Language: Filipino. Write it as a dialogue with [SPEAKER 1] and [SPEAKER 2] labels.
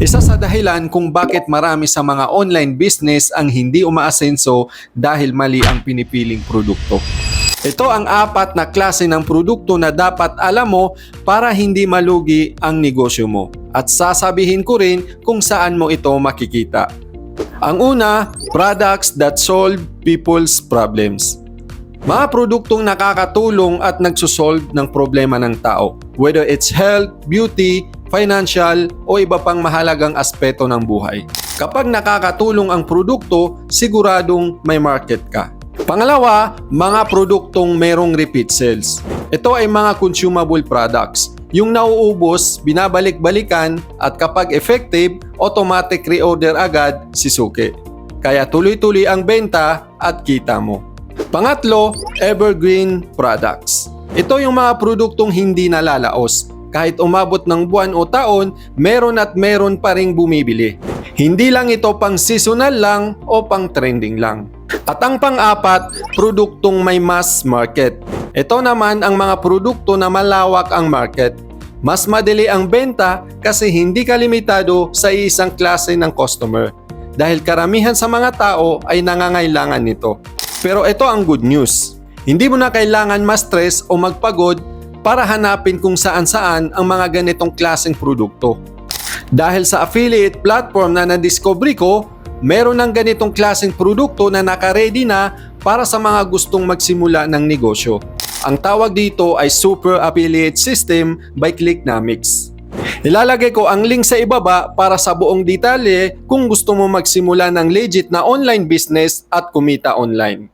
[SPEAKER 1] Isa sa dahilan kung bakit marami sa mga online business ang hindi umaasenso dahil mali ang pinipiling produkto. Ito ang 4 na klase ng produkto na dapat alam mo para hindi malugi ang negosyo mo. At sasabihin ko rin kung saan mo ito makikita. Ang una, products that solve people's problems. Mga produktong nakakatulong at nagsosolve ng problema ng tao. Whether it's health, beauty, financial, o iba pang mahalagang aspeto ng buhay. Kapag nakakatulong ang produkto, siguradong may market ka. Pangalawa, mga produktong merong repeat sales. Ito ay mga consumable products. Yung nauubos, binabalik-balikan, at kapag effective, automatic reorder agad si suki. Kaya tuloy-tuloy ang benta at kita mo. Pangatlo, evergreen products. Ito yung mga produktong hindi nalalaos. Kahit umabot ng buwan o taon, meron at meron pa ring bumibili. Hindi lang ito pang seasonal lang o pang trending lang. At ang pang-4, produktong may mass market. Ito naman ang mga produkto na malawak ang market. Mas madali ang benta kasi hindi ka limitado sa isang klase ng customer. Dahil karamihan sa mga tao ay nangangailangan nito. Pero ito ang good news. Hindi mo na kailangan ma-stress o magpagod para hanapin kung saan-saan ang mga ganitong klaseng produkto. Dahil sa affiliate platform na na-discovery ko, meron ng ganitong klaseng produkto na naka-ready na para sa mga gustong magsimula ng negosyo. Ang tawag dito ay Super Affiliate System by Clicknomics. Ilalagay ko ang link sa ibaba para sa buong detalye kung gusto mo magsimula ng legit na online business at kumita online.